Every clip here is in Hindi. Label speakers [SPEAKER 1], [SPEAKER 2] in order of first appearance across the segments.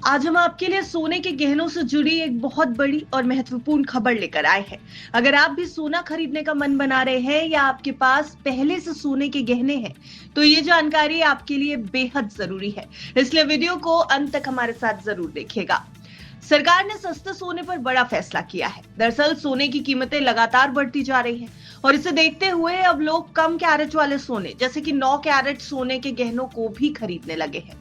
[SPEAKER 1] आज हम आपके लिए सोने के गहनों से जुड़ी एक बहुत बड़ी और महत्वपूर्ण खबर लेकर आए हैं। अगर आप भी सोना खरीदने का मन बना रहे हैं या आपके पास पहले से सोने के गहने हैं, तो ये जानकारी आपके लिए बेहद जरूरी है। इसलिए वीडियो को अंत तक हमारे साथ जरूर देखिएगा। सरकार ने सस्ते सोने पर बड़ा फैसला किया है। दरअसल सोने की कीमतें लगातार बढ़ती जा रही हैं और इसे देखते हुए अब लोग कम कैरेट वाले सोने जैसे कि 9 कैरेट सोने के गहनों को भी खरीदने लगे हैं।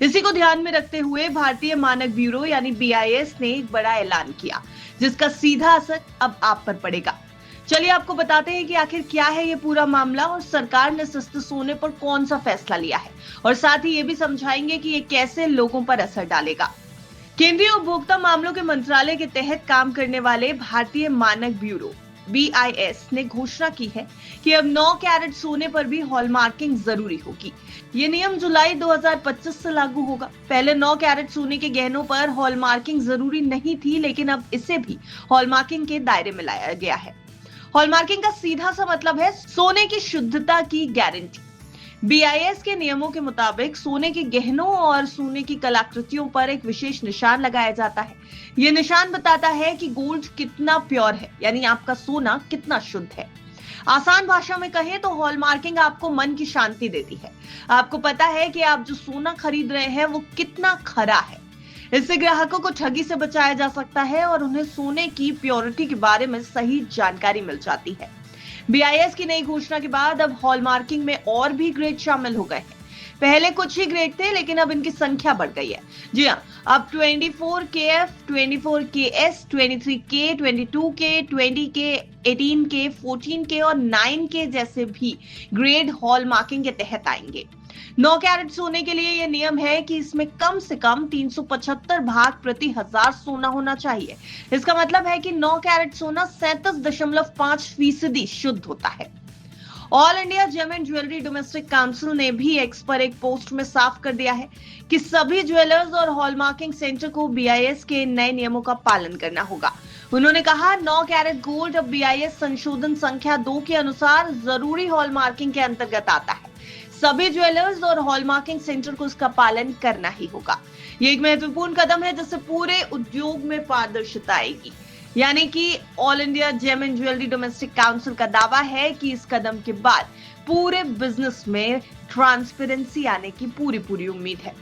[SPEAKER 1] इसी को ध्यान में रखते हुए भारतीय मानक ब्यूरो यानी BIS ने एक बड़ा ऐलान किया, जिसका सीधा असर अब आप पर पड़ेगा। चलिए आपको बताते हैं कि आखिर क्या है ये पूरा मामला और सरकार ने सस्ते सोने पर कौन सा फैसला लिया है, और साथ ही ये भी समझाएंगे कि ये कैसे लोगों पर असर डालेगा। केंद्रीय उपभोक्ता मामलों के मंत्रालय के तहत काम करने वाले भारतीय मानक ब्यूरो BIS ने घोषणा की है कि अब 9 कैरेट सोने पर भी हॉलमार्किंग जरूरी होगी। ये नियम जुलाई 2025 से लागू होगा। पहले 9 कैरेट सोने के गहनों पर हॉलमार्किंग जरूरी नहीं थी, लेकिन अब इसे भी हॉलमार्किंग के दायरे में लाया गया है। हॉलमार्किंग का सीधा सा मतलब है सोने की शुद्धता की गारंटी। BIS के नियमों के मुताबिक सोने के गहनों और सोने की कलाकृतियों पर एक विशेष निशान लगाया जाता है। यह निशान बताता है कि गोल्ड कितना प्योर है, यानी आपका सोना कितना शुद्ध है। आसान भाषा में कहें तो हॉलमार्किंग आपको मन की शांति देती है। आपको पता है कि आप जो सोना खरीद रहे हैं वो कितना खरा है। इससे ग्राहकों को ठगी से बचाया जा सकता है और उन्हें सोने की प्योरिटी के बारे में सही जानकारी मिल जाती है। BIS की नई घोषणा के बाद अब हॉलमार्किंग में और भी ग्रेड शामिल हो गए हैं। पहले कुछ ही ग्रेड थे, लेकिन अब इनकी संख्या बढ़ गई है। जी हाँ, अब 24KF, 24KS, 23K, 22K, 20K, 18K, 14K और 9K जैसे भी ग्रेड हॉलमार्किंग के तहत आएंगे। 9 कैरेट सोने के लिए यह नियम है कि इसमें कम से कम 375 भाग प्रति हजार सोना होना चाहिए। इसका मतलब है कि 9 कैरेट सोना 37.5% शुद्ध होता है। All India gem and jewellery domestic council ने भी एक्स पर एक पोस्ट में साफ कर दिया है कि सभी ज्वेलर्स और हॉलमार्किंग सेंटर को BIS के नए नियमों का पालन करना होगा। उन्होंने कहा 9 कैरेट गोल्ड अब BIS संशोधन संख्या 2 के अनुसार जरूरी हॉलमार्किंग के अंतर्गत आता है। सभी ज्वेलर्स और हॉलमार्किंग सेंटर को इसका पालन करना ही होगा। ये एक महत्वपूर्ण कदम है जिससे पूरे उद्योग में पारदर्शिता आएगी। यानी कि all India gem and jewellery domestic council का दावा है कि इस कदम के बाद पूरे बिजनेस में ट्रांसपेरेंसी आने की पूरी उम्मीद है।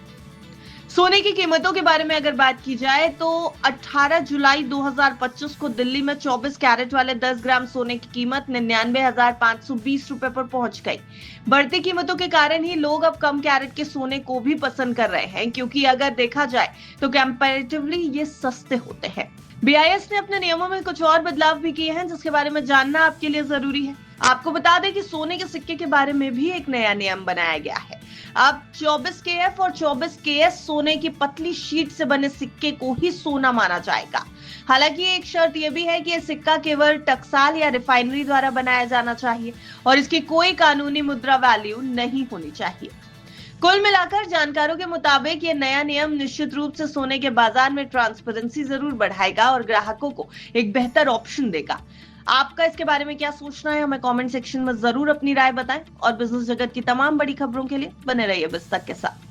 [SPEAKER 1] सोने की कीमतों के बारे में अगर बात की जाए तो 18 जुलाई 2025 को दिल्ली में 24 कैरेट वाले 10 ग्राम सोने की कीमत 99,520 रुपए पर पहुंच गई। बढ़ती कीमतों के कारण ही लोग अब कम कैरेट के सोने को भी पसंद कर रहे हैं, क्योंकि अगर देखा जाए तो कंपैरेटिवली ये सस्ते होते हैं। BIS ने अपने नियमों में कुछ और बदलाव भी किए हैं, जिसके बारे में जानना आपके लिए जरूरी है। आपको बता दें कि सोने के सिक्के के बारे में भी एक नया नियम बनाया गया है। अब 24KF और 24KS सोने की पतली शीट से बने सिक्के को ही सोना माना जाएगा। हालांकि एक शर्त यह भी है कि यह सिक्का केवल टकसाल या रिफाइनरी द्वारा बनाया जाना चाहिए और इसकी कोई कानूनी मुद्रा वैल्यू नहीं होनी चाहिए। कुल मिलाकर जानकारों के मुताबिक ये नया नियम निश्चित रूप से सोने के बाजार में ट्रांसपेरेंसी जरूर बढ़ाएगा और ग्राहकों को एक बेहतर ऑप्शन देगा। आपका इसके बारे में क्या सोचना है, हमें कमेंट सेक्शन में जरूर अपनी राय बताएं और बिजनेस जगत की तमाम बड़ी खबरों के लिए बने रहिए बिज़ तक के साथ।